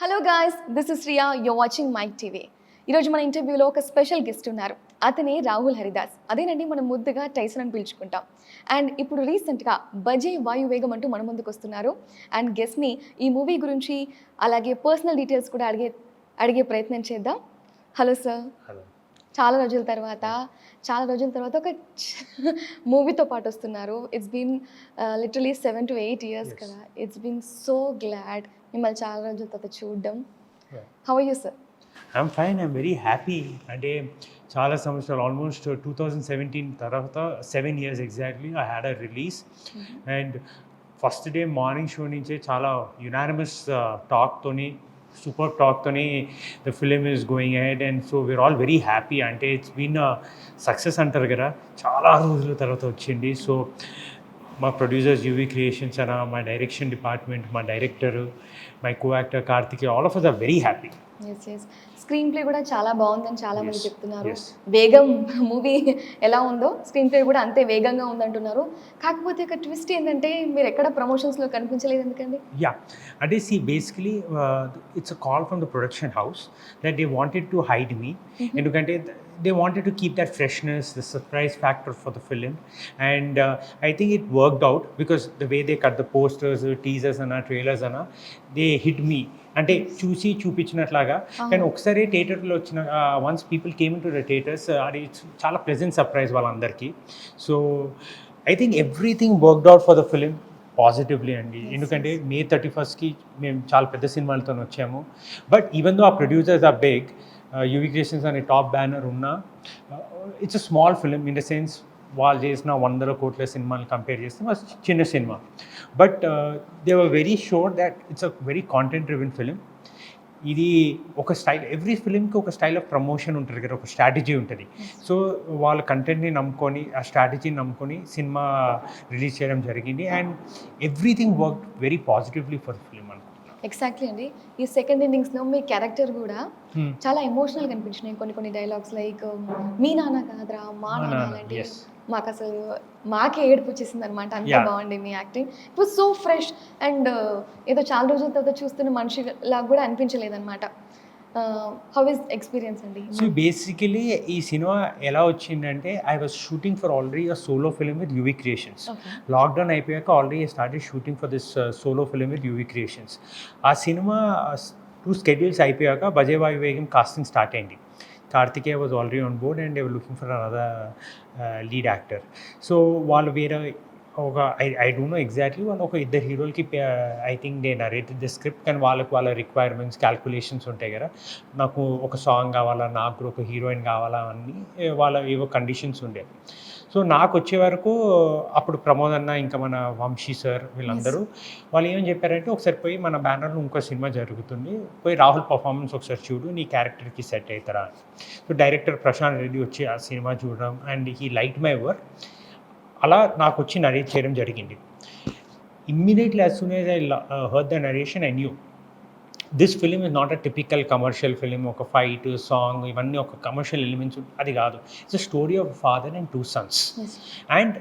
Hello guys, this is Riya. You're watching Mike TV. ఈరోజు మన ఇంటర్వ్యూలో ఒక స్పెషల్ గెస్ట్ ఉన్నారు. అతనే రాహుల్ హరిదాస్. అదేనండి మనం ముద్దుగా టైసన్ అని పిలుచుకుంటాం. అండ్ ఇప్పుడు రీసెంట్గా భజే వాయు వేగం అంటూ మన ముందుకు వస్తున్నారు. అండ్ గెస్ట్ని ఈ మూవీ గురించి అలాగే పర్సనల్ డీటెయిల్స్ కూడా అడిగే ప్రయత్నం చేద్దాం. Hello sir. చాలా రోజుల తర్వాత ఒక మూవీతో పాటు వస్తున్నారు. It's been literally 7 to 8 years కదా. ఇట్స్ బీన్ సో గ్లాడ్ మిమ్మల్ని చాలా రోజుల తర్వాత చూడడం. How are you sir? I'm fine, I'm very happy. అంటే చాలా సంవత్సరాలు, ఆల్మోస్ట్ 2017 తర్వాత 7 years exactly I had a release. And first day morning show నుంచే చాలా యునానిమస్ టాక్తోని, సూపర్ టాక్తోని the film is going ahead. And so we are all very happy. అంటే it's been success అంటారు కదా, చాలా రోజుల తర్వాత వచ్చింది. సో మా ప్రొడ్యూసర్స్ యూవీ క్రియేషన్స్ అన్న, మా డైరెక్షన్ డిపార్ట్మెంట్, మా director, my co actor Karthik, all of us are very happy. Yes screenplay కూడా చాలా బాగుందని చాలా మంది చెప్తున్నారు. వేగం మూవీ ఎలా ఉందో స్క్రీన్ ప్లే కూడా అంతే వేగంగా ఉందంటున్నారు. కాకపోతే ఒక ట్విస్ట్ ఏంటంటే మీరు ఎక్కడ ప్రమోషన్స్లో కనిపించలేదు ఎందుకండి? యా, అంటే see basically it's a call from the production house that they wanted to hide me. ఎందుకంటే they wanted to keep that freshness, the surprise factor for the film. And I think it worked out because the way they cut the posters, teasers and trailers and they hit me. అంటే చూసి చూపించినట్లాగా. కానీ ఒకసారి థియేటర్లో వచ్చిన once people came in to the theatres, అది చాలా pleasant surprise వాళ్ళందరికీ. So I think everything worked out for the film positively అండి. ఎందుకంటే May 31st మేము చాలా పెద్ద సినిమాలతో వచ్చాము. బట్ ఈవెన్ దో ఆ producers are big, UV creations అనే టాప్ బ్యానర్ ఉన్న, it's a small film in the sense వాళ్ళు చేసిన 100 కోట్ల సినిమాలు కంపేర్ చేస్తే మా చిన్న సినిమా. But they were very sure that it's a very content driven film. ఇది ఒక స్టైల్, ఎవ్రీ ఫిలింకి ఒక స్టైల్ ఆఫ్ ప్రమోషన్ ఉంటుంది కదా, ఒక స్ట్రాటజీ ఉంటుంది. సో వాళ్ళ కంటెంట్ని నమ్ముకొని, ఆ స్ట్రాటజీని నమ్ముకొని సినిమా రిలీజ్ చేయడం జరిగింది. And everything work very positively for the film అనుకుంటున్నాను. ఎగ్జాక్ట్లీ అండి. ఈ సెకండ్ ఇన్నింగ్స్లో మీ క్యారెక్టర్ కూడా చాలా ఎమోషనల్గా అనిపించినాయి. కొన్ని డైలాగ్స్ లైక్ మీ నాన్న కాదురా మా నాన్న లాంటి, మాకు అసలు మాకే ఏడుపు వచ్చేసింది అనమాట. అంత బాగుంది మీ acting. It was so fresh and ఏదో చాలా రోజుల తర్వాత చూస్తున్న మనిషిలాగా కూడా అనిపించలేదన్నమాట. హౌ ఇస్ ఎక్స్పీరియన్స్ అండి? సో బేసికలీ ఈ సినిమా ఎలా వచ్చిందంటే, I was shooting for already a solo film with UV creations. Lockdown అయిపోయాక already I started shooting for this solo film with UV creations. ఆ సినిమా 2 schedules అయిపోయాక భజే వాయు వేగం కాస్టింగ్ స్టార్ట్ అయింది. Karthikeya was already on board and they were looking for another lead actor. So వాళ్ళు వేరే ఒక I don't know exactly, వాళ్ళు ఒక 2 హీరోలకి I think they narrated the script. కానీ వాళ్ళ రిక్వైర్మెంట్స్, క్యాల్కులేషన్స్ ఉంటాయి కదా, నాకు ఒక సాంగ్ కావాలా, నాకు కూడా ఒక హీరోయిన్ కావాలా అని వాళ్ళ ఏవో కండిషన్స్ ఉండేవి. సో నాకు వచ్చే వరకు అప్పుడు ప్రమోద్ అన్న, ఇంకా మన వంశీ సార్, వీళ్ళందరూ వాళ్ళు ఏమని చెప్పారంటే, ఒకసారి పోయి మన బ్యానర్లో ఇంకో సినిమా జరుగుతుంది, పోయి రాహుల్ పర్ఫార్మెన్స్ ఒకసారి చూడు, నీ క్యారెక్టర్కి సెట్ అవుతారా అని. సో డైరెక్టర్ ప్రశాంత్ రెడ్డి వచ్చి ఆ సినిమా చూడడం and he like my work. అలా నాకు వచ్చి నరేట్ చేయడం జరిగింది. Immediately as soon as I heard the narration I knew this film is not a typical commercial film. ఒక ఫైట్, సాంగ్, ఇవన్నీ ఒక కమర్షియల్ ఎలిమెంట్స్ అది కాదు. It's a story of father and 2 sons. And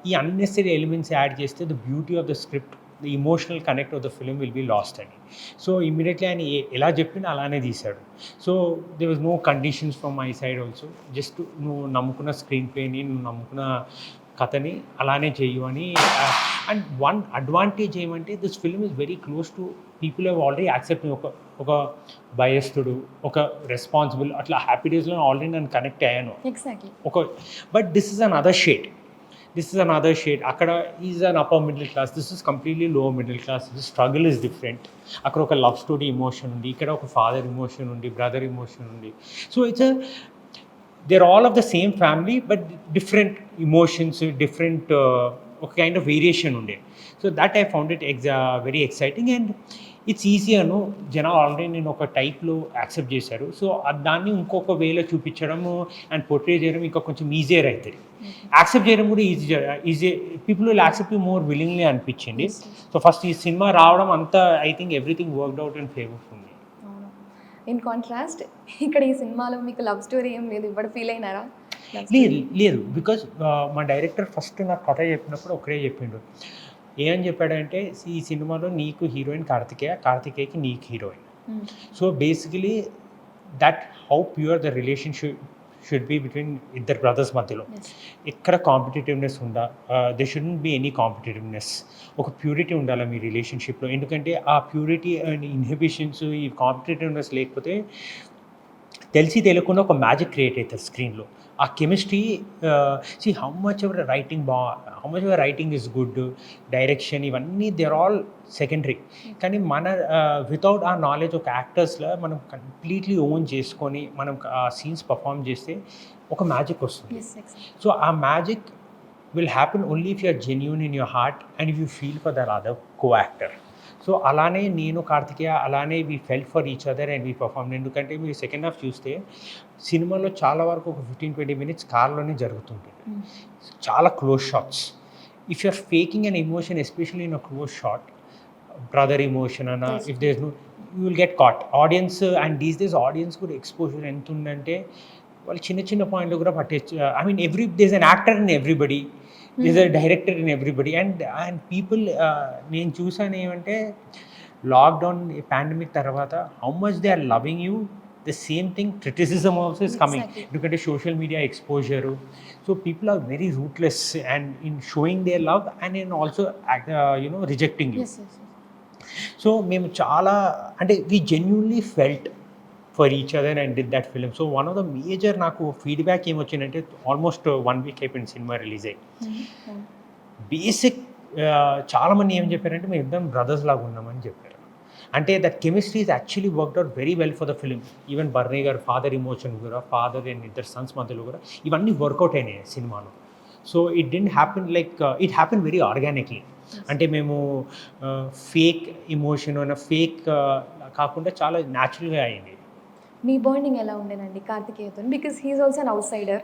ఈ unnecessary elements add చేస్తే the beauty of the script, the emotional connect of the film will be last అని. So immediately ఆయన ఎలా చెప్పినా అలానే తీశాడు. So there was no conditions from my side also. Just నువ్వు నమ్ముకున్న స్క్రీన్ ప్లేని, నువ్వు నమ్ముకున్న కథని అలానే చెయ్యు అని. అండ్ వన్ అడ్వాంటేజ్ ఏమంటే, this film is very close to people have already accept. ఒక భయస్థుడు, ఒక రెస్పాన్సిబుల్, అట్లా హ్యాపీ డేస్లో ఆల్రెడీ నేను కనెక్ట్ అయ్యాను. But this is another shade. అక్కడ is an upper middle class, this is completely lower middle class. This struggle is different. అక్కడ ఒక love story emotion ఉంది, ఇక్కడ ఒక ఫాదర్ ఎమోషన్ ఉంది, బ్రదర్ ఎమోషన్ ఉంది. So it's they're all of the same family but different emotions, different ఒక kind of variation ఉండే. So that I found it very exciting and it's easy అను. జనాలు already నేను ఒక టైప్లో యాక్సెప్ట్ చేశారు. సో దాన్ని ఇంకొక వేలో చూపించడము అండ్ పోర్ట్రే చేయడం ఇంకా కొంచెం ఈజియర్ అవుతుంది. యాక్సెప్ట్ చేయడం కూడా easy people will accept you more willingly అనిపించింది. సో ఫస్ట్ ఈ సినిమా రావడం అంతా I think everything worked out and favour for me. In contrast ఇక్కడ ఈ సినిమాలో మీకు లవ్ స్టోరీ ఏం లేదు, ఇప్పుడు ఫీల్ అయినారా? లేదు, బికాజ్ మా డైరెక్టర్ ఫస్ట్ నాకు కథ చెప్పినప్పుడు ఒకటే చెప్పిండు. ఏమని చెప్పాడంటే, ఈ సినిమాలో నీకు హీరోయిన్ కార్తికేయకి నీకు heroine. So basically that how pure the relationship should be between ఇద్దరు బ్రదర్స్ మధ్యలో. ఎక్కడ కాంపిటేటివ్నెస్ ఉందా, they shouldn't be any competitiveness. ఒక ప్యూరిటీ ఉండాలి మీ రిలేషన్షిప్లో. ఎందుకంటే ఆ ప్యూరిటీ అండ్ ఇన్హిబిషన్స్, ఈ కాంపిటేటివ్నెస్ లేకపోతే తెలిసి తెలియకుండా ఒక మ్యాజిక్ క్రియేట్ అవుతుంది స్క్రీన్లో. ఆ chemistry see how much ever writing is good, direction ఇవన్నీ దే ఆర్ ఆల్ సెకండరీ. కానీ మన వితౌట్ ఆ నాలెడ్జ్ ఒక యాక్టర్స్లో మనం కంప్లీట్లీ ఓన్ చేసుకొని మనం ఆ సీన్స్ పర్ఫామ్ చేస్తే ఒక మ్యాజిక్ వస్తుంది. సో ఆ magic will happen only if you are genuine in your heart and if you feel for the other co actor. So అలానే నేను కార్తికేయ అలానే we felt for each other and we perform. ఎందుకంటే మీరు second half చూస్తే సినిమాలో చాలా వరకు ఒక 15-20 మినిట్స్ కార్లోనే జరుగుతుంటుంది. చాలా close shots. If you are faking an emotion especially in a close shot, brother emotion అన్న, if there is no, you will get caught. Audience and these days audience కూడా ఎక్స్పోజర్ ఎంత ఉందంటే వాళ్ళు చిన్న చిన్న పాయింట్లు కూడా పట్టేచ్చు. I mean there is an actor in everybody, there's a director in everybody and people నేను చూసాను ఏమంటే లాక్డౌన్ పాండమిక్ తర్వాత how much they are loving you, the same thing criticism also is coming. ఎందుకంటే social media exposure. So people are very ruthless and in showing their love and in also rejecting you. So మేము చాలా అంటే we genuinely felt for each other and did that film. So one of the major నాకు feedback ఏమొచ్చిందంటే almost 1 week అయిపోయింది సినిమా release అయ్యి. Basic చాలామంది ఏం చెప్పారంటే మేము ఇద్దరం బ్రదర్స్ లాగా ఉన్నామని చెప్పారు. అంటే that chemistry is actually worked out very well for the film. Even Bharani గారు ఫాదర్ ఎమోషన్ కూడా, ఫాదర్ అండ్ ఇద్దరు సన్స్ మధ్యలో కూడా ఇవన్నీ వర్కౌట్ అయినాయి సినిమాలో. So it didn't happen like it happen very organically. అంటే మేము ఫేక్ ఎమోషన్ అన్న ఫేక్ కాకుండా చాలా న్యాచురల్గా అయింది. మీ బాండింగ్ ఎలా ఉండేనండి కార్తికేయతో? Because he's also an outsider,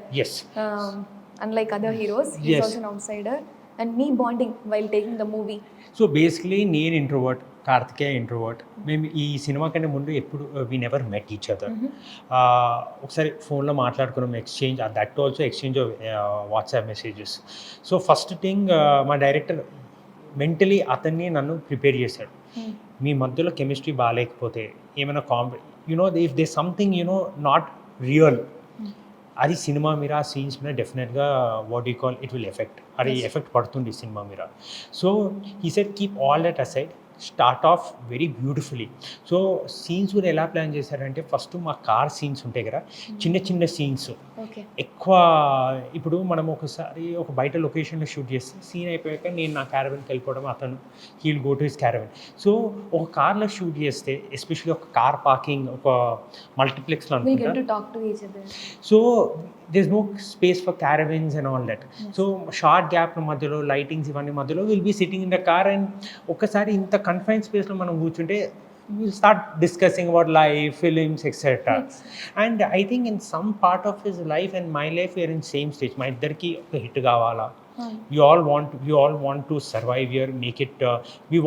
unlike other heroes, he's also an outsider. And మీ bonding while taking the movie? So basically నేను ఇంట్రోవర్ట్, కార్తికేయ ఇంట్రోవర్ట్. మేము ఈ సినిమా కంటే ముందు ఎప్పుడు we never met each other. ఒకసారి ఫోన్లో మాట్లాడుకున్నాం, exchange that also exchange of WhatsApp messages. So first thing మా డైరెక్టర్ మెంటలీ అతన్ని నన్ను ప్రిపేర్ చేశాడు. మీ మధ్యలో కెమిస్ట్రీ బాగాలేకపోతే ఏమైనా if there's something not real, అది సినిమా మీద ఆ సీన్స్ మీద డెఫినెట్గా what you call it will effect, అది ఎఫెక్ట్ పడుతుంది సినిమా మీద. So he said keep all that aside, start of very beautifully. So scenes కూడా ఎలా ప్లాన్ చేశారంటే ఫస్ట్ మా కార్ సీన్స్ ఉంటాయి కదా, చిన్న చిన్న సీన్స్ ఎక్కువ. ఇప్పుడు మనం ఒకసారి ఒక బయట లొకేషన్లో షూట్ చేస్తే సీన్ అయిపోయాక నేను నా క్యారవెన్కి వెళ్ళిపోవడం, అతను he'll go to his caravan. So ఒక కార్లో షూట్ చేస్తే ఎస్పెషల్లీ ఒక కార్ పార్కింగ్ ఒక మల్టీప్లెక్స్లో అనుకుంటా. So there's no space for caravans and all that. So short gap మధ్యలో లైటింగ్స్ ఇవన్నీ మధ్యలో will be sitting in the car and ఒక్కసారి ఇంత కన్ఫైన్ స్పేస్లో మనం కూర్చుంటే we'll start discussing about life, films, etc. And I think in some part of his life and my life we are in same stage. మా ఇద్దరికి ఒక hit కావాలా, we all want to survive here, make it we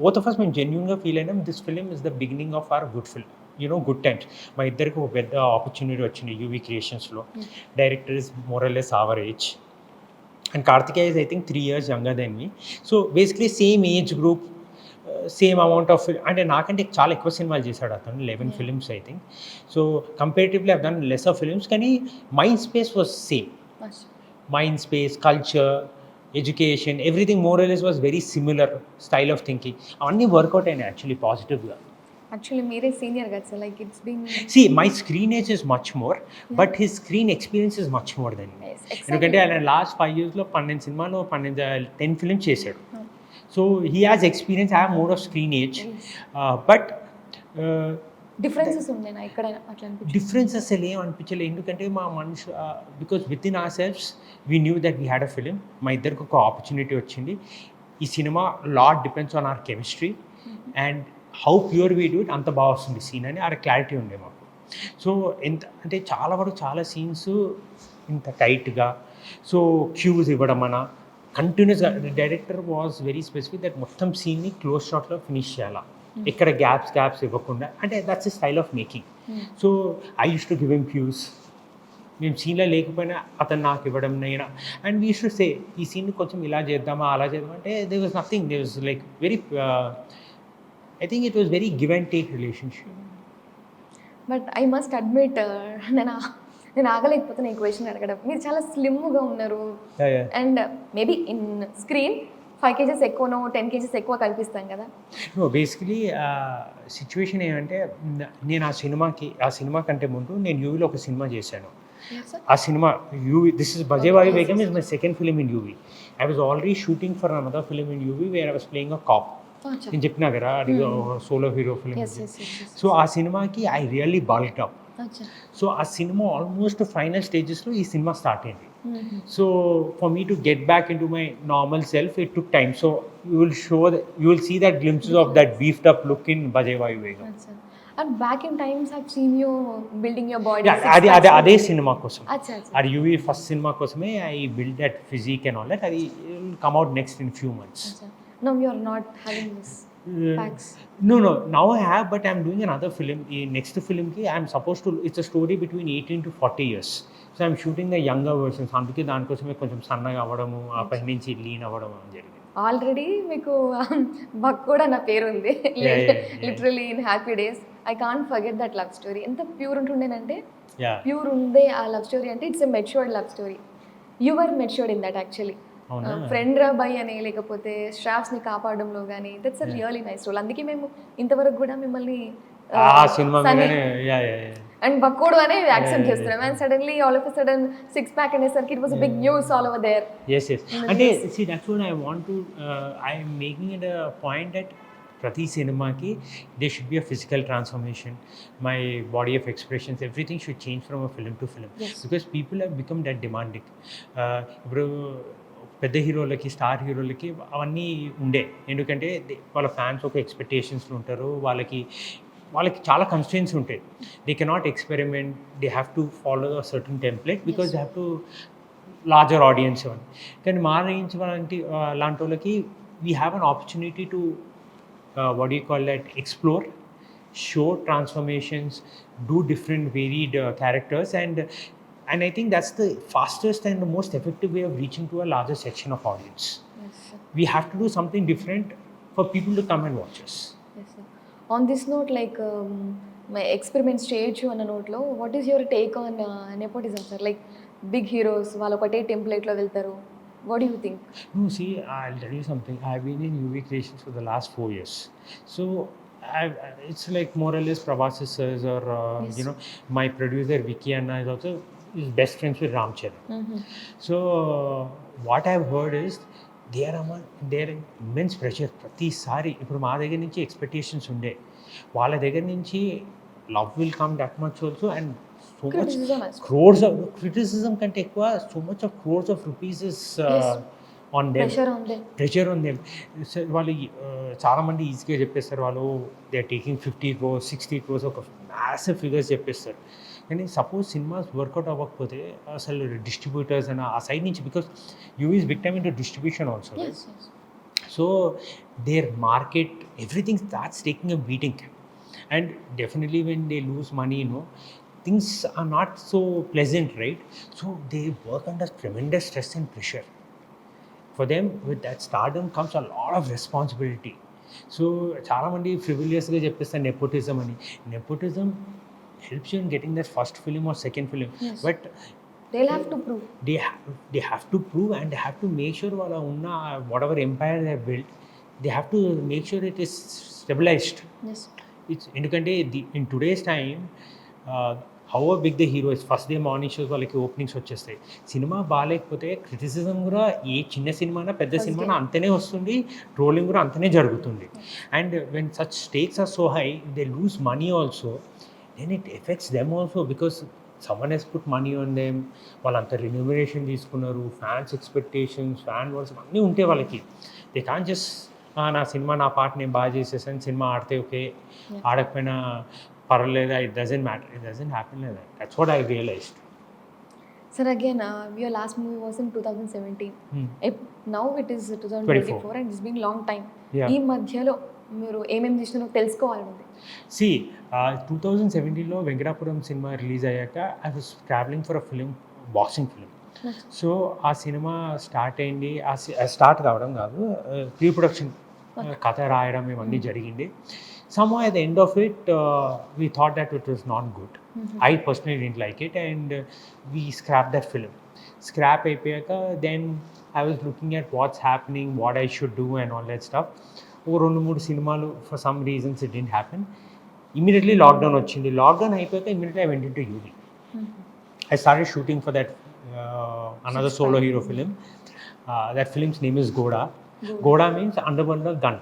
both of us మేము జెన్యూన్గా feel అయినాం this film is the beginning of our good film, good times. మా ఇద్దరికి ఒక పెద్ద ఆపర్చునిటీ వచ్చింది యూవీ క్రియేషన్స్లో. Director is more or less our age and Kartikeya is I think 3 years younger than me. So basically same age group, same amount of, అంటే నాకంటే చాలా ఎక్కువ సినిమాలు చేశాడు అతను, 11 films I think. So comparatively I've done less of films, కానీ mind space was same. Mind space, culture, education, everything more or less was very similar style of thinking. అవన్నీ work out అయినాయి యాక్చువల్లీ పాజిటివ్గా. Actually, mere senior guys, so like it's been. See, my screen age is much more, but his screen experience is much more than me. Yes, exactly. ఎందుకంటే ఆయన last 5 years లో 12 సినిమాలు 10 films చేశాడు. So he has experience, I have more off screen age. But differences ఉన్నాయి ఇక్కడ అట్లా అనిపించింది. Differences అసలు ఏం అనిపించలేదు, ఎందుకంటే మా మనుషు because within ourselves we knew that we had a film. మా ఇద్దరికి ఒక ఆపర్చునిటీ వచ్చింది. ఈ cinema lot depends on our chemistry and how pure we do it, అంత బాగా వస్తుంది సీన్ అని ఆ క్లారిటీ ఉండే మాకు. సో ఎంత అంటే చాలా వరకు చాలా సీన్స్ ఇంత టైట్గా, సో క్యూస్ ఇవ్వడం అన్న కంటిన్యూస్గా. Director was very specific that మొత్తం సీన్ని క్లోజ్ షాట్లో ఫినిష్ చేయాలా, ఎక్కడ గ్యాప్స్ ఇవ్వకుండా. అంటే that's a style of making. So I use to give him cues. మేము సీన్లో లేకపోయినా అతను నాకు ఇవ్వడం, నేను అండ్ వీ షుడ్ సే ఈ సీన్ని కొంచెం ఇలా చేద్దామా అలా చేద్దామా అంటే they was nothing, they was like very I think it was very give and take relationship. But I must admit నేను ఆగలేకపోతున్నా ఈ క్వశ్చన్ అడగడం. మీరు చాలా స్లిమ్గా ఉన్నారు and maybe in screen 5 kgs ఎక్కువనో 10 kgs ఎక్కువ కనిపిస్తాం కదా. బేసికలీ సిచ్యువేషన్ ఏమంటే నేను ఆ సినిమా కంటే ముందు నేను యూవీలో ఒక సినిమా చేశాను. ఆ cinema UV, this is Bhaje Vaayu Vegam is my second film in UV. I was already shooting for another film in UV where I was playing a cop. నేను చెప్పినా కదా అది సోలో హీరో ఫిల్మ్. సో ఆ సినిమాకి I really bulked up. So ఆ సినిమా almost final స్టేజెస్లో ఈ సినిమా స్టార్ట్ అయింది. So for me to get back into my normal self it took time. So you will see that glimpses of that beefed up look in Bhaje Vaayu Vegam. And back in times I've seen you building your body. అదే సినిమా కోసం, అది UV first సినిమా కోసమే I build that physique and all that. అది come out next in few months. No, you are not having this packs. No, now I have, but I'm doing another film. The next film ki I'm supposed to, it's a story between 18 to 40 years. So I'm shooting the younger versions. అందుకే దానికోసమే కొంచెం సన్నగా అవ్వడము, ఆ పై నుంచి lean అవ్వడం జరిగింది. Already మీకు బక్ కూడా నా పేరు ఉంది literally in Happy Days. I can't forget that love story. ఎంత ప్యూర్ ఉంటుండేనంటే ప్యూర్ ఉందే ఆ లవ్ స్టోరీ. అంటే it's a matured love story. You are matured in that actually. Friend రాబాయ్ అని లేకపోతే స్టాఫ్స్ని కాపాడడంలో కానీ that's a really nice role. అందుకే మేము ఇంతవరకు కూడా మిమ్మల్ని అండ్ బక్కోడు అనే యాక్సెప్ట్ చేస్తున్నాం. And suddenly all of a sudden 6 pack అనేసరికి it was a big news all over there. yes అంటే see that's what I want to I am making it a point that ప్రతి సినిమాకి there should be a physical transformation. My body of expressions, everything should change from a film to film. Because people have become that demanding. ఇప్పుడు పెద్ద హీరోలకి, star హీరోలకి అవన్నీ ఉండే. ఎందుకంటే వాళ్ళ ఫ్యాన్స్ ఒక ఎక్స్పెక్టేషన్స్లో ఉంటారు. వాళ్ళకి చాలా కన్స్ట్రెయిన్స్ ఉంటాయి. They cannot experiment, they have to follow a certain template because they have to larger audience అని. కానీ మా రేంజ్ లాంటి వాళ్ళకి we have an opportunity to what do you call that, explore, show transformations, do different varied characters, and I think that's the fastest and the most effective way of reaching to a larger section of audience. Yes, sir. We have to do something different for people to come and watch us. Yes, sir. On this note, like my experiment stage on a note lo, what is your take on nepotism, sir? Like big heroes వాళ్ళు ఒకటే template లో వెళ్తారు. What do you think? No, see, I'll tell you something. I've been in UV creations for the last 4 years. So it's like more or less Prabhas sirs or, you know, my producer Vicky Anna is also is best friends with Ram Charan. So what I've heard is there are immense pressure. ప్రతిసారి ఇప్పుడు మా దగ్గర నుంచి expectations ఉండే, వాళ్ళ దగ్గర నుంచి love will come that much also. And so much crores of criticism can take so much of crores of rupees is on them, pressure on them. So వాళ్ళు చాలా మంది ఈజీగా చెప్పేస్తారు, వాళ్ళు they are taking 50 crores 60 crores ఒక massive figures చెప్పేస్తారు. కానీ suppose cinemas work out అవ్వకపోతే అసలు డిస్ట్రిబ్యూటర్స్ అని ఆ సైడ్ నుంచి, because you is big time into distribution also. So their market everything starts taking a beating. And definitely when they lose money, you know, things are not so pleasant, right? So they work under tremendous stress and pressure. For them, with that stardom comes a lot of responsibility. So చాలా మంది ఫ్రివిలియస్గా చెప్పేస్తారు nepotism అని. Nepotism helps you in getting that first film or second film. But they'll have to prove. They have to prove, and they have to make sure వాళ్ళ ఉన్న whatever empire they have built, they have to make sure it is stabilized. Yes. It's ఎందుకంటే in today's time, how big the hero is, first day morning shows వాళ్ళకి openings వచ్చేస్తాయి. Cinema బాగాలేకపోతే criticism కూడా ఏ చిన్న సినిమానా పెద్ద సినిమానా అంతనే వస్తుంది, ట్రోలింగ్ కూడా అంతనే జరుగుతుంది. And when such stakes are so high, they lose money also, then it affects them also because someone has put money on them. వాళ్ళంత రెమ్యూనరేషన్ తీసుకున్నారు, ఫ్యాన్స్ ఎక్స్పెక్టేషన్స్, ఫ్యాన్ వర్స్ అన్నీ ఉంటాయి వాళ్ళకి. దే కాన్ జస్ట్ నా cinema నా పాట నేను బాగా చేసేసాను, సినిమా ఆడితే ఓకే, ఆడకపోయినా పర్వాలేదా, it doesn't matter. It doesn't happen like that. That's what I realized. Sir, again, your last movie was in 2017. Now it is 2024 and it's been long time. ఈ మధ్యలో మీరు ఏమేమి చేసినారో తెలుసుకోవాలండి. See, 2017లో వెంకటాపురం సినిమా రిలీజ్ అయ్యాక I was traveling for a film, boxing film. So ఆ cinema start అయింది, start కావడం కాదు, ప్రీ ప్రొడక్షన్ కథ రాయడం ఇవన్నీ జరిగింది. Somehow at the end of it, we thought that it was not good. I personally didn't like it, and we scrapped that film. Scrap అయిపోయాక then I was looking at what's happening, what I should do and all that stuff. ఓ 2-3 సినిమాలు for some reasons it didn't happen. Immediately lockdown వచ్చింది. Lockdown అయిపోయాక immediately I went into UV. I started shooting for that another solo hero film. That film's name is Goda. Goda means underworld gun.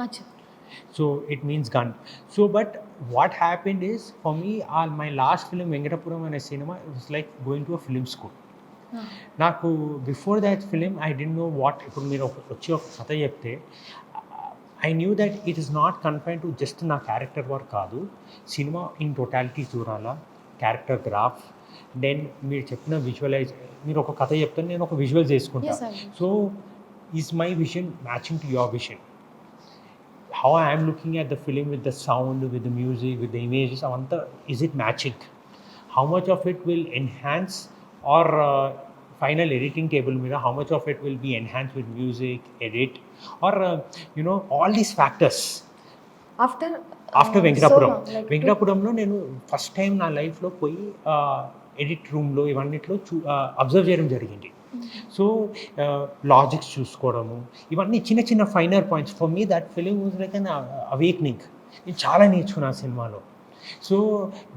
Achha. So it means gun. So but what happened is, for me, my last film Venkatapuram and a cinema, it was like going to a film school. నాకు before that film I didn't know what. ఇప్పుడు మీరు వచ్చి ఒక కథ చెప్తే I knew that it is not confine to just నా character work కాదు, cinema in totality చూడాలా, క్యారెక్టర్ గ్రాఫ్, దెన్ మీరు చెప్పిన విజువలైజ్. మీరు ఒక కథ చెప్తే నేను ఒక విజువల్స్ చేసుకుంటాను. So is my vision matching to your vision? How I am looking at the film with the sound, with the music, with the images, avanta, is it matching? How much of it will enhance or final editing table mida, how much of it will be enhanced with music, edit, or all these factors. After Venkatapuram. Venkatapuramlo nenu first time na life lo poyi edit room lo ivannitlo observe cheyadam jarigindi. So logics చూసుకోవడము, ఇవన్నీ చిన్న చిన్న finer points. For me that film was like an awakening. నేను చాలా నేర్చుకున్నాను ఆ సినిమాలో. So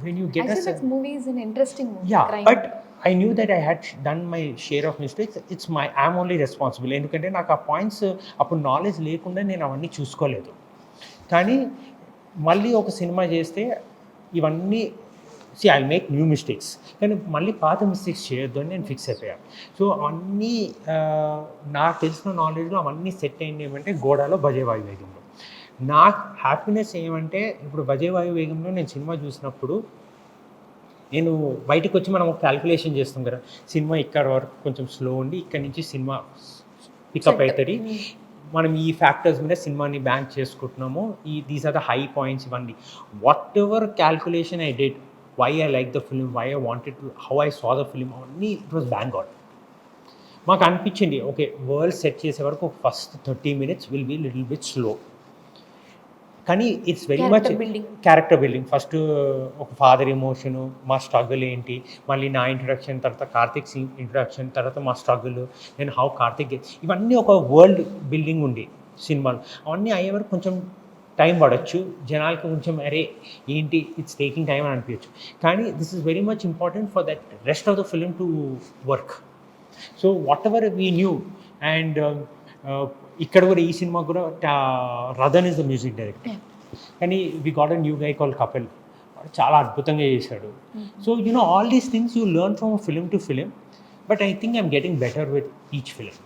when you get but I knew that I had done my share of mistakes. I'm only responsible. ఎందుకంటే నాకు ఆ పాయింట్స్ అప్పుడు నాలెడ్జ్ లేకుండా నేను అవన్నీ చూసుకోలేదు. కానీ మళ్ళీ ఒక సినిమా చేస్తే ఇవన్నీ I'll make new mistakes, కానీ మళ్ళీ పాత మిస్టేక్స్ చేయొద్దు అని నేను ఫిక్స్ అయిపోయాను. సో అవన్నీ నాకు తెలిసిన నాలెడ్జ్లో అవన్నీ సెట్ అయింది ఏమంటే గోడాలో భజే వాయు వేగంలో. నాకు హ్యాపీనెస్ ఏమంటే ఇప్పుడు భజే వాయు వేగంలో నేను సినిమా చూసినప్పుడు నేను బయటకు వచ్చి మనం ఒక క్యాల్కులేషన్ చేస్తాం కదా, సినిమా ఇక్కడ వరకు కొంచెం స్లో ఉండి ఇక్కడ నుంచి సినిమా పికప్ అవుతుంది, మనం ఈ ఫ్యాక్టర్స్ మీద సినిమాని బ్యాంక్ చేసుకుంటున్నాము, these are the high points, ఇవన్నీ whatever calculation I did, why I like the film, why I wanted to, how I saw the film, it was bang on. మాకు అనిపించింది okay world set చేసే వరకు first 30 minutes will be little bit slow, కానీ it's very much character building. First ఒక father emotion, మా struggle ఏంటి, మళ్ళీ నా ఇంట్రడక్షన్, తర్వాత కార్తిక్ సింగ్ ఇంట్రడక్షన్, తర్వాత మా స్ట్రగుల్, నేను హౌ కార్తిక్, ఇవన్నీ ఒక వరల్డ్ బిల్డింగ్ ఉంది సినిమాలు. అవన్నీ అయ్యే వరకు కొంచెం టైం పడవచ్చు, జనాలకి కొంచెం అరే ఏంటి ఇట్స్ టేకింగ్ టైం అని అనిపించచ్చు. కానీ this is very much important for that rest of the film to work. So whatever we knew. And ఇక్కడ కూడా ఈ సినిమా కూడా Radhan is the music director, కానీ we got a new guy call Kapil, చాలా అద్భుతంగా చేశాడు. So all these things you learn from film to film, but I think I'm getting better with each film.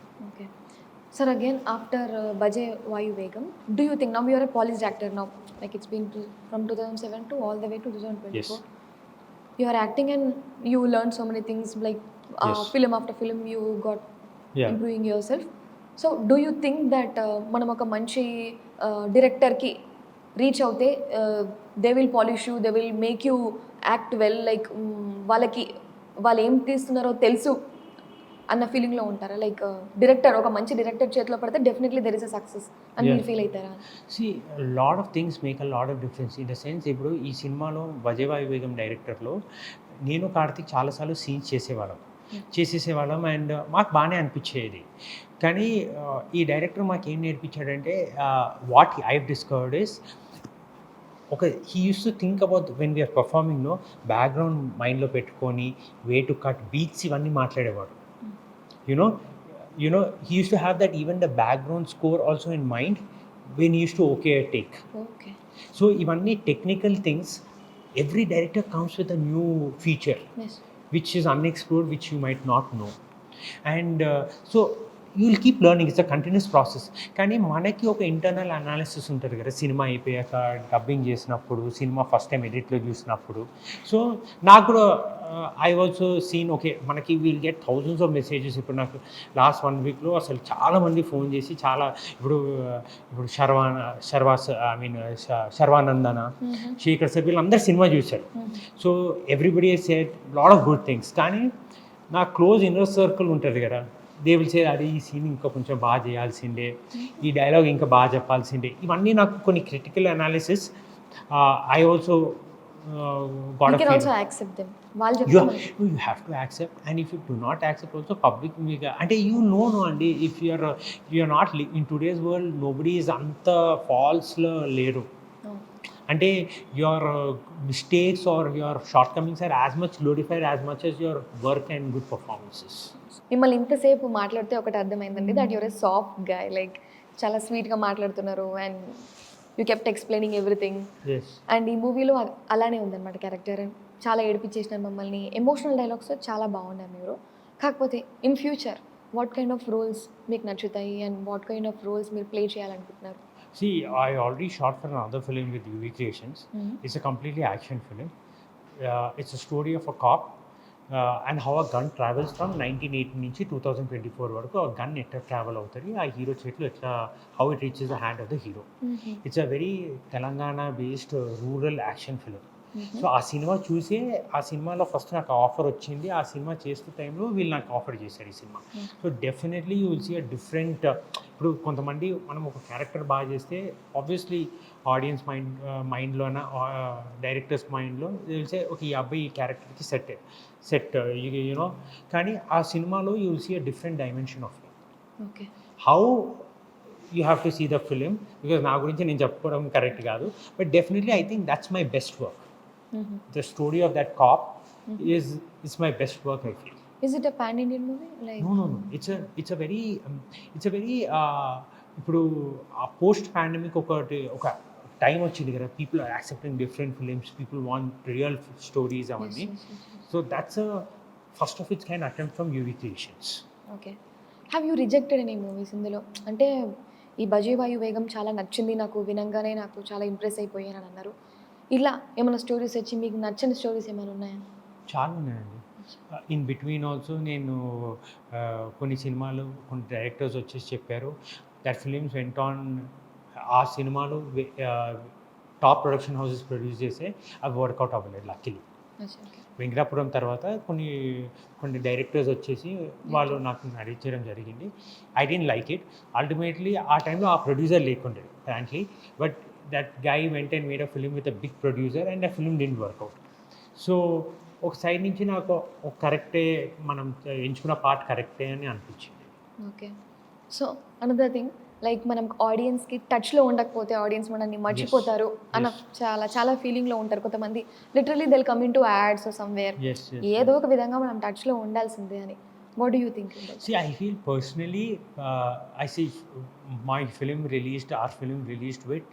Sir, again, after Bhaje Vaayu Vegam, do you think, now you are a polished actor now, like it's been from 2007 to all the way to 2024. Yes. You are acting and you learn so many things, like Yes. film after film you got improving yourself. So do you think that మనం ఒక మంచి డైరెక్టర్కి reach అవుతే they will polish you, they will make you act well, like వాళ్ళకి వాళ్ళు ఏం తీస్తున్నారో తెలుసు అన్న ఫీలింగ్లో ఉంటారా? లైక్ డైరెక్టర్, ఒక మంచి డైరెక్టర్ చేతిలో పడితే definitely there is a success అని మీరు ఫీల్ అవుతారా? Lot of things make a lot of difference. In the sense ఇప్పుడు ఈ సినిమాలో భజే వాయు వేగం డైరెక్టర్లో నేను కార్తిక్ చాలాసార్లు సీన్స్ చేసేసేవాళ్ళం అండ్ మాకు బాగానే అనిపించేది. కానీ ఈ డైరెక్టర్ మాకు ఏం నేర్పించాడంటే what I discovered is he used to think about when we are performing background మైండ్లో పెట్టుకొని వే టు కట్ బీట్స్ ఇవన్నీ మాట్లాడేవాడు. He used to have that even the background score also in mind when he used to okay a take. Okay. So ivanni technical things, every director comes with a new feature. Yes. Which is unexplored, which you might not know. And so you will keep learning. It's a continuous process. కానీ మనకి ఒక internal analysis ఉంటుంది కదా, cinema అయిపోయాక dubbing చేసినప్పుడు, cinema first time ఎడిట్లో చూసినప్పుడు. So నాకు కూడా ఐ ఆల్సో సీన్ ఓకే మనకి we'll get thousands of messages. ఇప్పుడు నాకు లాస్ట్ 1 వీక్లో అసలు చాలామంది ఫోన్ చేసి ఇప్పుడు శర్వానందన, శేఖర్ సార్ వీళ్ళందరూ సినిమా చూశారు. So everybody said lot of good things. కానీ నా క్లోజ్ ఇన్నర్ సర్కిల్ ఉంటుంది కదా, దే విల్ సే అరే ఈ సీన్ ఇంకా కొంచెం బాగా చేయాల్సిందే, ఈ డైలాగ్ ఇంకా బాగా చెప్పాల్సిందే. ఇవన్నీ నాకు కొన్ని critical analysis. I also got you a can feel. Also accept them. వాళ్ళు You, చెప్తే మనకి you have to accept, and if you do not accept also public media అంటే you know no అండి, if you are not in today's world nobody is అంత false లో లేరు. అంటే your mistakes or your shortcomings are as much glorified as much as your work and good performances. మిమ్మల్ని ఇంతసేపు మాట్లాడితే ఒకటి అర్థమైందండి, that your a soft guy, like చాలా స్వీట్గా మాట్లాడుతున్నారు and you kept explaining everything. Yes. And ఈ మూవీలో అలానే ఉందన్నమాట క్యారెక్టర్. చాలా ఏడిపించేసినారు మమ్మల్ని, ఎమోషనల్ డైలాగ్స్ చాలా బాగున్నారు మీరు. కాకపోతే in future what kind of roles మీకు నచ్చుతాయి అండ్ వాట్ కైండ్ ఆఫ్ రోల్స్ మీరు ప్లే చేయాలనుకుంటున్నారు? See, I already shot for another film with UV Creations. It's a completely action film. It's a story of a cop and how a gun travels from 1980 నుంచి 2024 వరకు ఆ gun ఎట్లా travel అవుతుంది, ఆ hero చేతిలో ఎట్లా, how it reaches the hand of the hero. It's a very Telangana based rural action film. So ఆ cinema చూసే, ఆ సినిమాలో ఫస్ట్ నాకు ఆఫర్ వచ్చింది, ఆ సినిమా చేసే టైంలో వీళ్ళు నాకు ఆఫర్ చేశారు ఈ cinema. So definitely you will see a different. ఇప్పుడు కొంతమంది మనం ఒక క్యారెక్టర్ బాగా చేస్తే ఆబ్వియస్లీ ఆడియన్స్ మైండ్లోన డైరెక్టర్స్ మైండ్లో విల్ సే ఓకే ఈ అబ్బాయి ఈ క్యారెక్టర్కి సెట్ యూనో. కానీ ఆ సినిమాలో you will see a different dimension of it. Okay, how you have to see the film, because నా గురించి నేను చెప్పుకోవడం కరెక్ట్ కాదు, but definitely I think that's my best work. The story of that cop is my best work, I feel. Is it a pan Indian movie? Like No. It's a very ఇప్పుడు ఆ post pandemic ఒక time వచ్చింది కదా, people are accepting different films, people want real stories అవన్నీ. So that's first of its kind attempt from UV Creations. Okay, have you rejected any movies ఇందులో? అంటే ఈ భజే వాయు వేగం చాలా నచ్చింది నాకు, వినంగానే నాకు చాలా ఇంప్రెస్ అయిపోయాను అని అన్నారు. ఇలా ఏమైనా స్టోరీస్ వచ్చి మీకు నచ్చని స్టోరీస్ ఏమైనా ఉన్నాయా? చాలా ఉన్నాయండి. ఇన్ బిట్వీన్ ఆల్సో నేను కొన్ని సినిమాలు, కొన్ని డైరెక్టర్స్ వచ్చేసి చెప్పారు దట్ ఫిలిమ్స్ వెంట్ ఆన్. ఆ సినిమాలు టాప్ ప్రొడక్షన్ హౌసెస్ ప్రొడ్యూస్ చేసే అవి వర్కౌట్ అవ్వలేదు లక్కీలీ. వెంకటాపురం తర్వాత కొన్ని డైరెక్టర్స్ వచ్చేసి వాళ్ళు నాకు నడిచడం జరిగింది. I didn't like it. Ultimately ఆ టైంలో ఆ ప్రొడ్యూసర్ లేకుండే frankly, but that guy went and made a film with a big producer and the film didn't work out. So ఒక సైడ్ నుంచి నాకు ఒక కరెక్టే, మనం ఎంచుకున్న పార్ట్ కరెక్టే అని అనిపించింది. Okay, so another thing, like మనం ఆడియన్స్కి టచ్లో ఉండకపోతే ఆడియన్స్ మనల్ని మర్చిపోతారు అన్న చాలా ఫీలింగ్లో ఉంటారు కొంతమంది. Literally they'll come into ads somewhere, ఏదో ఒక విధంగా మనం టచ్లో ఉండాల్సిందే అని. What do you think? See, I feel personally, I see my film released, our film released with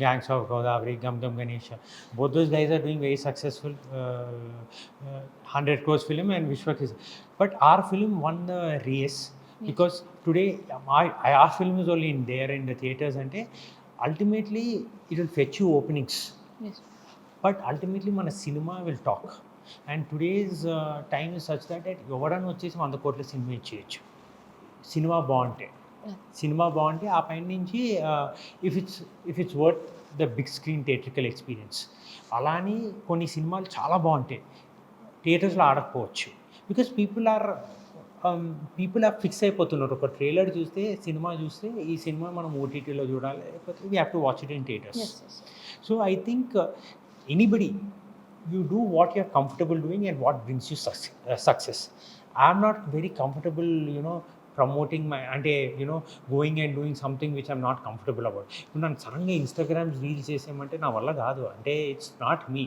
Gangs of Godavari, Gum Gum Ganesha. Both those guys are doing very successful 100 crores film and Vishwak is. But our film won the race because today our film is only in there in the theatres, and ultimately it will fetch you openings. Yes. But ultimately మన cinema will talk. And today's time is such that ఎవడన్నా వచ్చేసి 100 కోట్ల cinema ఇచ్చేయచ్చు, cinema బాగుంటే ఆ పైన నుంచి if it's worth the big screen theatrical experience. అలానే కొన్ని సినిమాలు చాలా బాగుంటాయి, థియేటర్స్లో ఆడకపోవచ్చు, బికాస్ పీపుల్ ఆర్ ఫిక్స్ అయిపోతున్నారు. ఒక ట్రైలర్ చూస్తే, సినిమా చూస్తే ఈ సినిమా మనం ఓటీటీలో చూడాలి, లేకపోతే we have to watch it in theatres. So I think anybody, you do what you're comfortable doing and what brings you success. I'm not very comfortable, promoting my, అంటే going and doing something which I'm not comfortable about. ఇప్పుడు నన్ను సడన్గా Instagram reels చేసేయమంటే నా వల్ల కాదు, అంటే it's not me.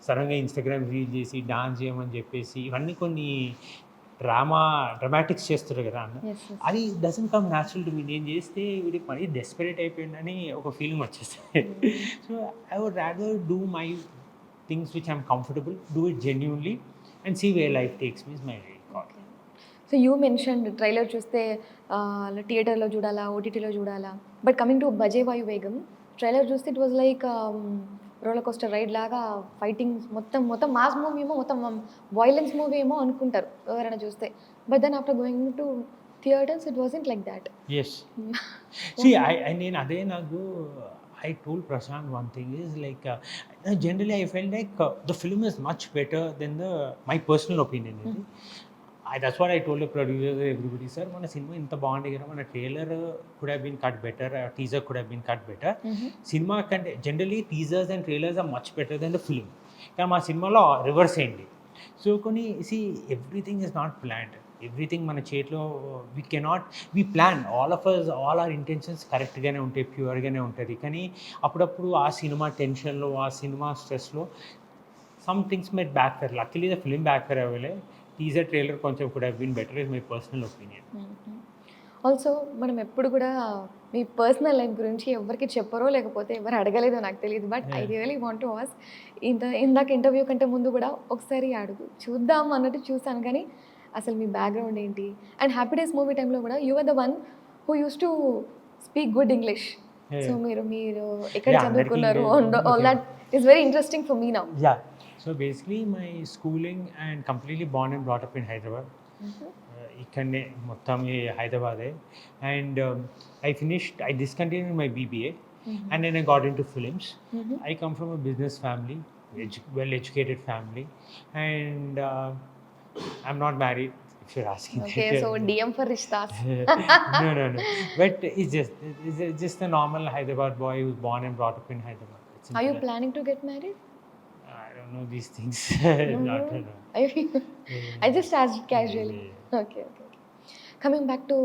సడన్గా Instagram reel చేసి డాన్స్ చేయమని చెప్పేసి ఇవన్నీ కొన్ని డ్రామాటిక్స్ చేస్తారు కదా అన్న, అది doesn't come natural to me. నేను చేస్తే వీడికి మరీ డెస్పరేట్ అయిపోయిందని ఒక ఫీలింగ్ వచ్చేస్తుంది. So I would rather do my things which I'm comfortable, do it genuinely and see where life takes me is my call. So you mentioned trailer చూస్తే థియేటర్లో చూడాలా, ఓటీటీలో చూడాలా, బట్ కమింగ్ టు భజే వాయు వేగం trailer చూస్తే it was like roller coaster ride లాగా, fighting మొత్తం mass movie ఏమో, మొత్తం వైలెన్స్ మూవీ ఏమో అనుకుంటారు ఎవరైనా చూస్తే, but then after going to theatres it wasn't like that. Yes. See, నేను అదే నాకు I told Prashant one thing is like generally I felt like the film is much better than my personal opinion. that's what I told the producers, everybody, sir, మన సినిమా ఇంత బాగుంది కదా, మన trailer could have been cut better, teaser could have been cut better. సినిమా కంటే generally teasers and trailers are much better than the film. కానీ మా సినిమాలో రివర్స్ అయింది. సో కొన్ని everything is not planned. Everything మన చేతిలో we plan all our intentions కరెక్ట్గానే ఉంటాయి, ప్యూర్గానే ఉంటుంది. కానీ అప్పుడప్పుడు ఆ సినిమా టెన్షన్లో, ఆ సినిమా స్ట్రెస్లో some things made backfire. Luckily the film backfire అవ్వలే. టీజర్ ట్రైలర్ కొంచెం could have been better is my personal opinion. Also మనం ఎప్పుడు కూడా మీ పర్సనల్ లైఫ్ గురించి ఎవరికి చెప్పరో లేకపోతే ఎవరు అడగలేదో నాకు తెలియదు, but I really want to ask. ఇందాక ఇంటర్వ్యూ కంటే ముందు కూడా ఒకసారి అడుగు చూద్దాం అన్నట్టు చూసాను, కానీ అసలు మీ బ్యాక్గ్రౌండ్ ఏంటి? అండ్ హ్యాపీ డేస్ మూవీ టైంలో కూడా you are the one who use to speak good English. So మీరు ఎక్కడ చదువుకున్నారు? All that is very interesting for me now. Yeah, so basically my schooling and completely born and brought up in Hyderabad. ఇక్కడనే మొత్తం హైదరాబాదే. And I discontinued my BBA and then I got into films. I come from a business family, well-educated family, and I'm not married, if you're asking. Okay, so DM for rishtas. No. But it's just a normal Hyderabad boy who's born and brought up in Hyderabad. Are you planning to get married? I don't know these things. No. I just asked casually. Okay. Coming back to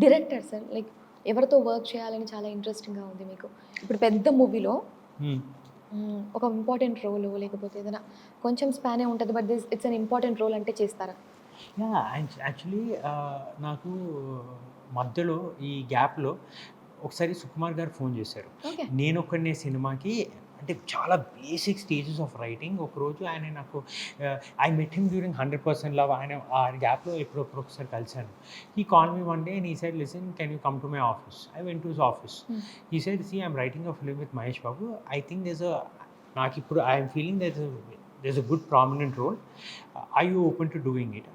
director sir, like ఎవరితో work చేయాలని చాలా ఇంట్రెస్టింగ్గా ఉంది మీకు? ఇప్పుడు పెద్ద మూవీలో ఒక ఇంపార్టెంట్ రోల్ లేకపోతే ఏదైనా కొంచెం స్పానే ఉంటుంది, but it's an important role అంటే చేస్తారా? యాక్చువల్లీ నాకు మధ్యలో ఈ గ్యాప్లో ఒకసారి సుకుమార్ గారు ఫోన్ చేశారు. నేను ఒక్కనే సినిమాకి, అంటే చాలా బేసిక్ స్టేజెస్ ఆఫ్ రైటింగ్. ఒకరోజు ఆయన నాకు, I met him during 100% love. ఆయన ఆ గ్యాప్లో ఎప్పుడొప్పుడు ఒకసారి కలిశాను. He call me one day and he said, listen, can you come to my office? I went to his office. He said, see, I'm writing a film with Mahesh Babu. I think నాకు ఇప్పుడు I'm feeling there's a good prominent role. Are you open to doing it?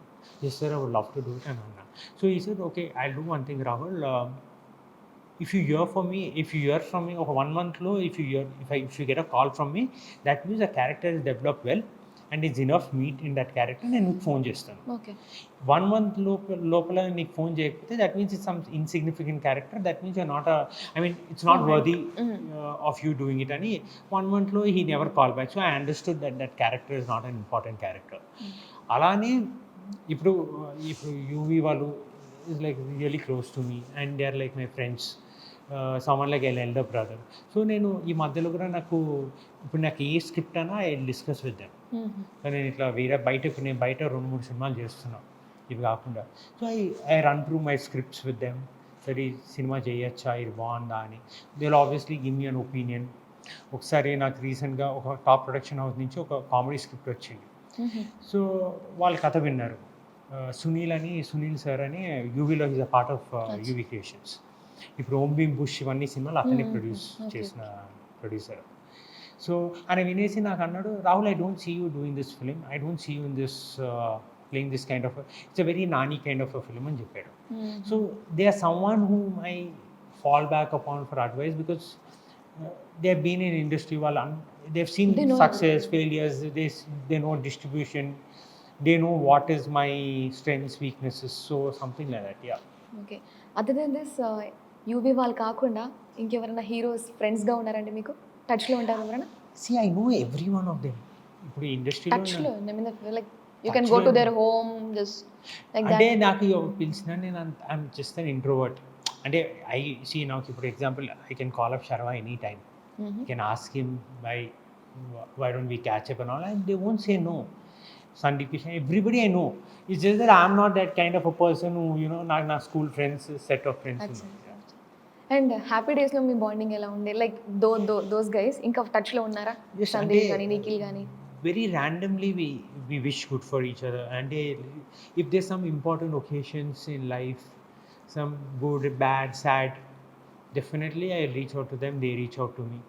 Yes sir, I would love to do it. And so he said, okay, I'll do one thing, Rahul. If you hear from me over 1 month low, if you get a call from me, that means the character is developed well and is enough meat in that character, and నేను phone చేస్తాను. Okay, 1 month లోపల నీకు phone చేయకపోతే that means it's some insignificant character, that means you're not it's not worthy of you doing it అని 1 monthలో he never call back. So I understood that character is not an important character. అలానే ఇప్పుడు UV వాళ్ళు is like really close to me and they are like my friends, someone like el elder brother. So నేను ఈ మధ్యలో కూడా నాకు a script అయినా I discuss with them. నేను ఇట్లా నేను బయట 2-3 సినిమాలు చేస్తున్నాను ఇవి కాకుండా. So I run through my scripts with them. సరే సినిమా చేయొచ్చా, ఇది బాగుందా అని. They will obviously give me an opinion. ఒకసారి నాకు రీసెంట్గా ఒక టాప్ ప్రొడక్షన్ హౌస్ నుంచి ఒక కామెడీ స్క్రిప్ట్ వచ్చింది. సో వాళ్ళ కథ విన్నారు. సునీల్ సార్ అని యూవీలో is a part of UV Creations. ఇప్పుడు ఓం భీమ్ బుష్ ఇవన్నీ సినిమాలు అతనే ప్రొడ్యూస్ చేసిన ప్రొడ్యూసర్. సో ఆయన వినేసి నాకు అన్నాడు, Rahul, I don't see you doing this film, I don't see you in this playing this kind of, it's a very Nani kind of a film అని చెప్పాడు. So they are someone whom I fall back upon for advice, because they have been in industry. వాళ్ళు they have seen success, failures, they know distribution, they know what is my strengths, weaknesses, so something like that. Yeah. Okay, other than this UV వాళ్ళు కాకుండా ఇంకెవరైనా heroes ఫ్రెండ్స్గా ఉన్నారండి మీకు? టచ్లో ఉంటారు ఎవరైనా? See, I know every one of them. ఇప్పుడు ఇండస్ట్రీలో టచ్లో, I mean like you can go to their home just like that. అంటే నాకు పిలిచిన నేను ఐఎమ్ జస్ట్ అన్ ఇంట్రోవర్ట్. అంటే నాకు ఇప్పుడు example, I can call up Sharwa any time, can ask him why don't we catch up and all, and they won't say no. Sandeep, everybody I know. It's just that I'm not that kind of a person who, నా school friends, set of friends. And happy డేస్లో మీ bonding ఎలా ఉండే? Like those guys ఇంకా టచ్లో ఉన్నారా? సందీప్ కానీ నిఖిల్ కానీ? Very randomly we wish good for each other, and if there's some important occasions in life, some good, bad, sad, definitely I reach out to them, they reach out to me.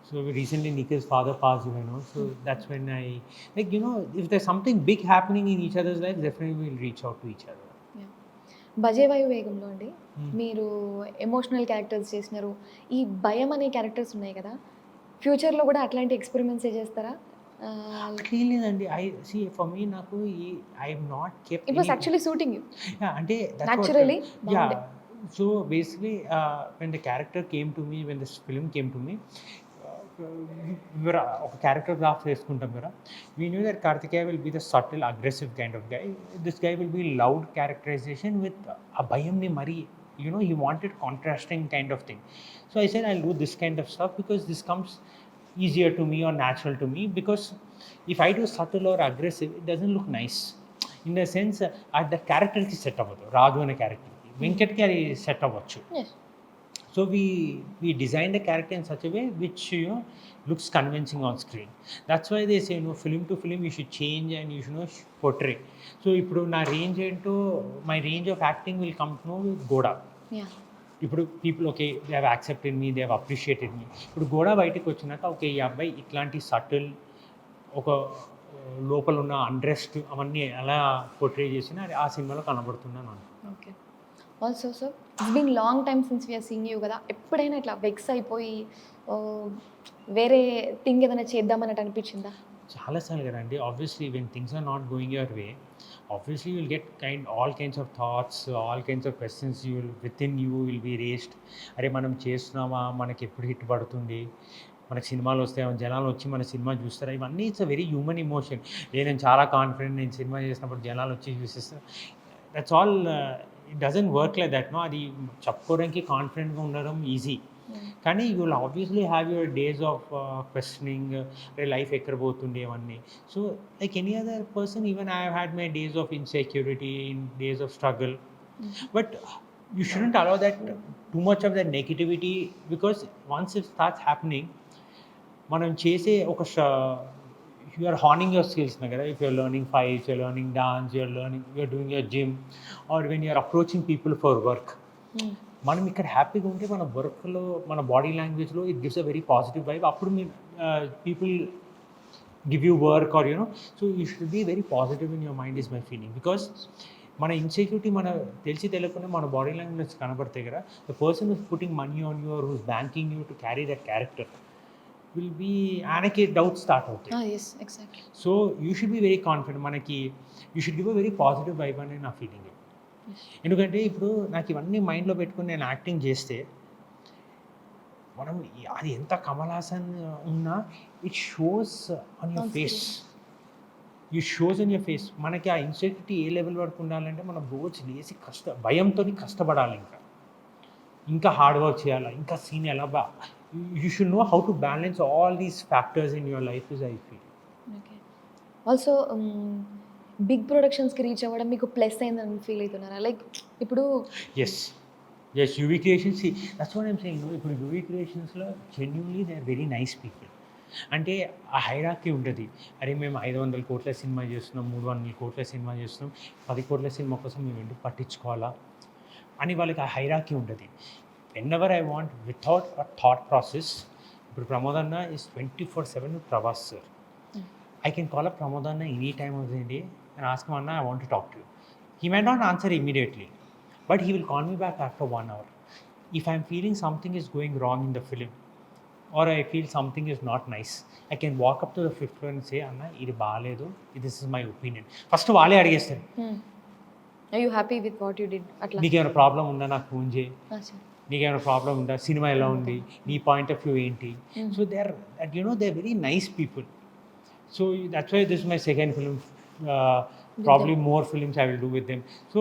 So recently Nikhil's father passed away, so that's when I, like, if there's something big happening in each other's lives, definitely we'll reach out to each other. భజే వాయు వేగంలో అండి మీరు emotional characters చేసినారు, ఈ భయం అనే characters ఉన్నాయి కదా, ఫ్యూచర్లో కూడా అట్లాంటి ఎక్స్పెరిమెంట్స్ చేస్తారా? అట్లేం లేదండి. ఫర్ మీ నాకు I'm not kept it was actually suiting you అంటే naturally యా. బాగుండే. So basically when the character came to me, when this film came to me, ఒక క్యారెక్టర్ గ్రాఫ్ చేసుకుంటాం కదా. We knew that Kartikeya will be the subtle aggressive kind of guy. This guy will be loud characterization with ఆ భయంని మరీ he wanted contrasting kind of thing. So I said I'll do this kind of stuff because this comes easier to me or natural to me, because if I do subtle or aggressive, it doesn't look nice. In the sense the character ki set avadu, Raju ane character ki Venkat ki adi set avvachu. Yes. So we designed the character in such a way which looks convincing on screen. That's why they say film to film you should change and you should portray. So ఇప్పుడు నా range ఏంటో, my range of acting will come to know with గోడా. Yeah. ఇప్పుడు people okay they have accepted me, they have appreciated మీ. ఇప్పుడు గోడా బయటకు వచ్చినాక okay ఈ అబ్బాయి ఇట్లాంటి సటిల్, ఒక లోపల ఉన్న అన్రెస్ట్ అవన్నీ ఎలా పోర్ట్రే చేసినా అది ఆ సినిమాలో కనబడుతున్నాను. Okay. Also sir it's been long time since we're seeing you కదా. ఎప్పుడైనా ఇట్లా వెక్స్ అయిపోయి వేరే థింగ్ ఏదైనా చేద్దామన్నట్టు అనిపించిందా? చాలాసార్లు కదండి. Obviously when things are not going your way, obviously you will get all kinds of thoughts, all kinds of questions within you will be raised. అరే మనం చేస్తున్నామా, మనకి ఎప్పుడు హిట్ పడుతుంది, మనకి సినిమాలు వస్తే జనాలు వచ్చి మన సినిమా చూస్తారా, ఇవన్నీ it's a very human emotion. నేను చాలా కాన్ఫిడెంట్, నేను సినిమా చేసినప్పుడు జనాలు వచ్చి చూసేస్తారు. That's all. It doesn't work like that. అది చెప్పుకోవడానికి కాన్ఫిడెంట్గా ఉండడం ఈజీ, కానీ you will obviously have your days of questioning, life ఎక్కడ పోతుంది అవన్నీ. So like any other person, even I had my days of insecurity, days of struggle, but you shouldn't allow that too much of that negativity, because once it starts happening, మనం చేసే ఒక you are honing your skills కదా. If you're learning fights, you're learning dance, you're doing your gym, or when you're approaching people for work, మనం ఇక్కడ హ్యాపీగా ఉంటే మన వర్క్లో, మన బాడీ లాంగ్వేజ్లో it gives a very positive vibe. అప్పుడు మీ people give you work or so you should be very positive in your mind is my feeling. Because మన ఇన్సెక్యూరిటీ మన తెలియకుండా మన బాడీ లాంగ్వేజ్ కనబడతాయి కదా. The person who's putting money on you or who's banking you to carry that character will be, ఆయనకి doubt start అవుతాయి. So you should be very confident. మనకి you should give a very positive vibe అనే నా feeling. ఎందుకంటే ఇప్పుడు నాకు ఇవన్నీ మైండ్లో పెట్టుకుని నేను యాక్టింగ్ చేస్తే, మనం అది ఎంత కమల్ హాసన్ ఉన్నా it shows on your face, మనకి ఆ ఇన్సెక్యూరిటీ ఏ లెవెల్ వరకు ఉండాలంటే మనం రోజు లేసి భయంతో కష్టపడాలి, ఇంకా హార్డ్ వర్క్ చేయాలి, ఇంకా సీన్ ఎలా you should know how to balance all these factors in your life is I feel. Also big ప్రొడక్షన్స్కి రీచ్ అవ్వడం మీకు ప్లస్ అయిందని ఫీల్ అవుతున్నారా? లైక్ ఇప్పుడు as UV Creations, that's what I'm saying. ఇప్పుడు యూవీ క్రియేషన్స్లో genuinely they are very nice people. అంటే ఆ హైరార్కీ ఉంటుంది. అరే మేము 500 కోట్ల సినిమా చేస్తున్నాం, 300 కోట్ల సినిమా చేస్తున్నాం, 10 కోట్ల సినిమా కోసం మేము ఎందుకు పట్టించుకోవాలా అని వాళ్ళకి ఆ హైరార్కీ ఉంటుంది. When ever I want without a thought process, ఇప్పుడు ప్రమోద్ అన్న is 24/7 with Prabhas sir. I can call up Pramod Anna any time of the day and ask him, Anna, I want to talk to you. He might not answer immediately, but he will call me back after 1 hour. If I'm feeling something is going wrong in the film, or I feel something is not nice, I can walk up to the 5th floor and say, Anna, ఇది బాగాలేదు, this is my opinion. First వాళ్ళే అడిగేస్తారు, Are you happy with what you did? అట్లా నీకేమైనా problem ఉందా, నాకు phone చేయి, నీకేమైనా problem ఉందా, సినిమా ఎలా ఉంది, నీ పాయింట్ ఆఫ్ వ్యూ ఏంటి. So they are they are very nice people. So that's why this is my second film. Probably more films I will do with them. So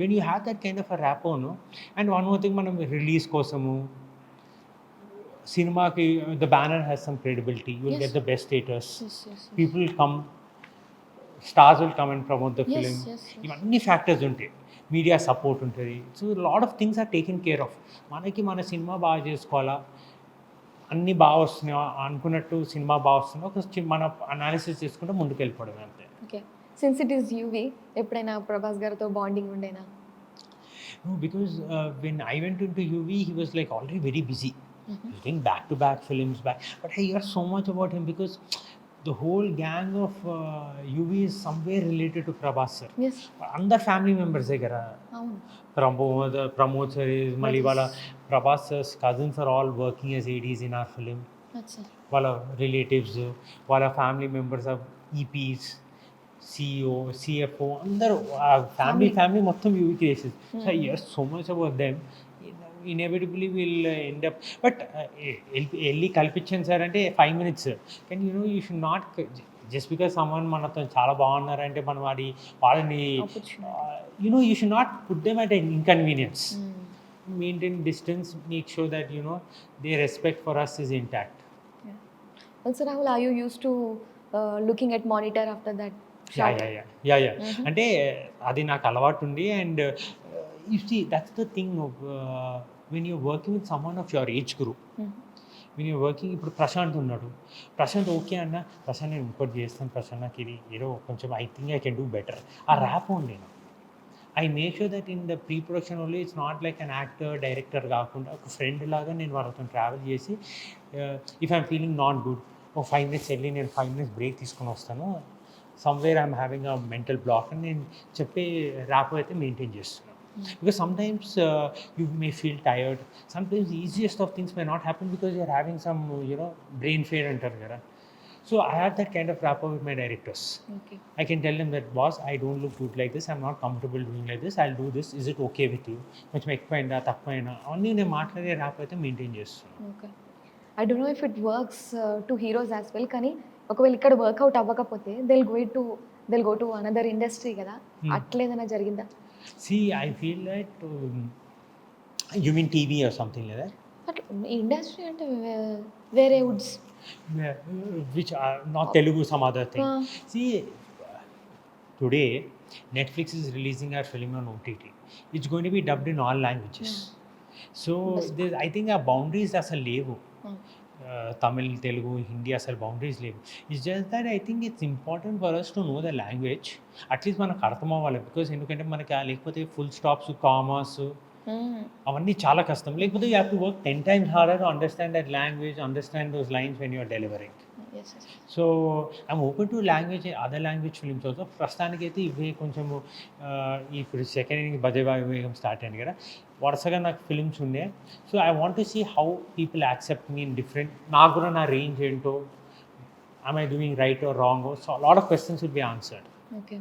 when you have that kind of a rapport, no, and one more thing, manam release kosamu cinema ki the banner has some credibility. You will get the best status. People will come, stars will come and promote the film. Ivanni factors untayi. Media support untadi. So a lot of things are taken care of. Manaki mana cinema baga chesukovala, అన్నీ బాగా వస్తున్నాయి అనుకున్నట్టు, cinema బాగా వస్తుంది, ఒక మన analysis చేసుకుంటే ముందుకు వెళ్ళిపోవడం అంతే. Okay. Since it is UV, ఎప్పుడైనా ప్రభాస్ గారితో బాండింగ్ ఉండేనా? Because when I went in to UV he was like already very busy doing back-to-back films, but I hear so much about him because the whole gang of UV is somewhere related to Prabhas sir. Yes. Andar family members hai kada. Pramod sir is Maliwala. Prabhas sir's cousins are all working as ADs in our film. అచ్చా. వాళ్ళ relatives, వాళ్ళ family members of EPs, CEO, CFO అందరూ family మొత్తం UV Creations. So I hear so much about them. Inevitably will end up. But వెళ్ళి కల్పించాను sir అంటే 5 minutes. కానీ you should not just because someone మనతో చాలా బాగున్నారంటే మనం వాళ్ళని you should not put them at inconvenience. Maintain distance, make sure that their respect for us is intact. Also, Rahul, are you used to looking at monitor after that shot? Yeah. అంటే అది నాకు అలవాటు ఉంది. And you see that's the thing when you're working with someone of your age group. When you're working, ఇప్పుడు ప్రశాంత్ ఉన్నాడు, Prashanth okay అన్న, ప్రశాంత్ నేను ఇంకోటి చేస్తాను, ప్రశాంత్ నాకు ఇది ఏదో కొంచెం I think I can do better, ఆ ర్యాప్ ఉంది నాకు. I make sure that in the pre production only it's not like an actor director కాకుండా ఒక ఫ్రెండ్ లాగా నేను వాళ్ళతో ట్రావెల్ చేసి, if I'm feeling not good, ఒక 5 minutes వెళ్ళి నేను 5 minutes బ్రేక్ తీసుకొని వస్తాను, somewhere I'm having a mental block అని నేను చెప్పే ర్యాప్ అయితే మెయింటైన్ చేస్తున్నాను. Because sometimes you may feel tired, sometimes easiest of things may not happen because you're having some brain fair అంటారు కదా. So I have that kind of rapport with my directors. Okay. I can tell them that, boss, I don't look good like this. I'm not comfortable doing like this. I'll do this. Is it okay with you? కొంచెం ఎక్కువైందా తక్కువైనా అన్నీ నేను మాట్లాడే rap అయితే maintain చేస్తున్నాను. Okay. I don't know if it works to heroes as well, కానీ ఒకవేళ ఇక్కడ వర్కౌట్ అవ్వకపోతే they'll go to another industry కదా, అట్లేదైనా జరిగిందా? See, I feel that you mean TV or something like that? అట్లా ఇండస్ట్రీ అంటే వేరే Woods, which are not Telugu, some other thing. See, today Netflix is releasing our film on OTT. It's going to be dubbed in all languages. So I think our boundaries అసలు లేవు. తమిళ్, తెలుగు, హిందీ అసలు boundaries లేవు. It's just that I think it's important for us to know the language. At least మనకు అర్థం అవ్వాలి. Because ఎందుకంటే మనకి లేకపోతే ఫుల్ స్టాప్స్, కామర్స్ అవన్నీ చాలా కష్టం. లేకపోతే you have to work 10 times harder to understand that language, understand those lines when you are delivering. Yes. So I'm open to language, other language films also. ప్రస్తుతానికి అయితే ఇవే కొంచెము ఇప్పుడు సెకండ్ ఇన్నింగ్ భజే వాయు వేగం స్టార్ట్ అయింది కదా, వరుసగా నాకు ఫిల్మ్స్ ఉన్నాయి. So I want to see how people accept me in different, నాకు కూడా నా రేంజ్ ఏంటో, am I doing right or wrong? So a lot of questions will be answered. Okay.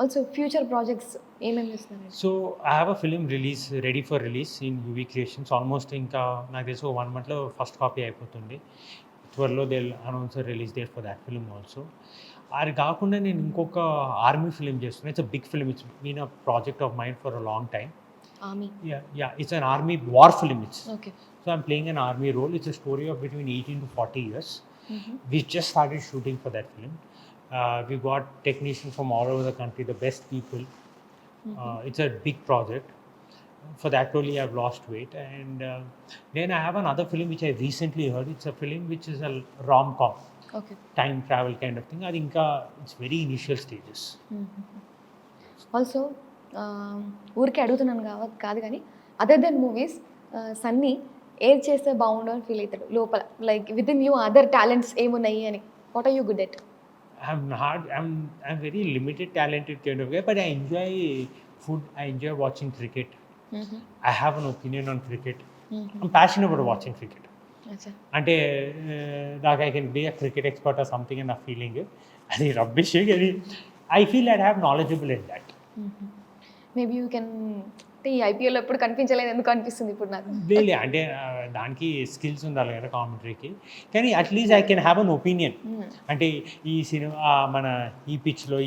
Also future projects ఏమేమి చేస్తున్నారు? So I have a film ready for release in UV Creations. Almost ఇంకా నాకు తెలిసి 1 monthలో first copy అయిపోతుంది. త్వరలో they announce release date for that film also. అది కాకుండా నేను ఇంకొక ఆర్మీ ఫిల్మ్ చేస్తున్నాను. It's a big film. It's been a project of mind for a long time. Army? Yeah, it's an army war film. Okay. So I'm playing an army role. It's a story of between 18 to 40 years. We just started shooting for that film. We got technicians from all over the country, the best people. It's a big project. For that only I've lost weight. And then I have another film which I recently heard. It's a film which is a rom-com. Okay. Time travel kind of thing. I think it's very initial stages. Also ఊరికే అడుగుతున్నాను కాదు కానీ other then movies Sunny ఏది చేస్తే బాగుండు అని feel అవుతాడు లోపల, like within you other talents ఏమున్నాయి అని. What are you good at? I'm very limited talented kind of guy, but I enjoy food. I enjoy watching cricket. I have an opinion on cricket. I'm passionate about watching cricket. అంటే నాకు I can be a cricket expert or something అని నా ఫీలింగ్. అది rubbish. అది I feel I have knowledgeable in that. Maybe you can, అంటే ఈ IPL ఎప్పుడు కనిపించలేదు, ఎందుకు అనిపిస్తుంది ఇప్పుడు నాకు? లేదు, అంటే దానికి స్కిల్స్ ఉండాలి కదా కామెంటరీకి. కానీ at least I can have an opinion. అంటే ఈ సినిమా మన ఈ పిచ్లో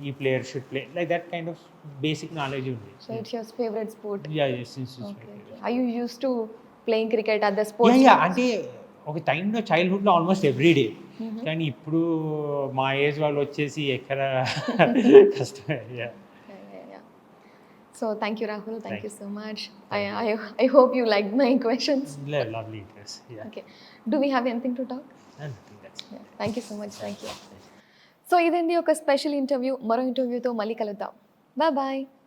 ఈ player should play like that kind of basic knowledge ఉంది. So it's your favourite sport? yes. Are you used to playing cricket at the sports? Yeah. అంటే ఒక టైంలో చైల్డ్హుడ్లో ఆల్మోస్ట్ ఎవ్రీ డే. కానీ ఇప్పుడు మా ఏజ్ వాళ్ళు వచ్చేసి ఎక్కడ కష్టమే. So thank you, Rahul. Thank you so much. I hope you liked my questions. Lovely interest. Yeah. Okay. Do we have anything to talk? Nothing. That's it. Thank you so much. Thank you. So ఇదండి ఒక special interview. మరో ఇంటర్వ్యూతో మళ్ళీ కలుద్దాం. Bye bye.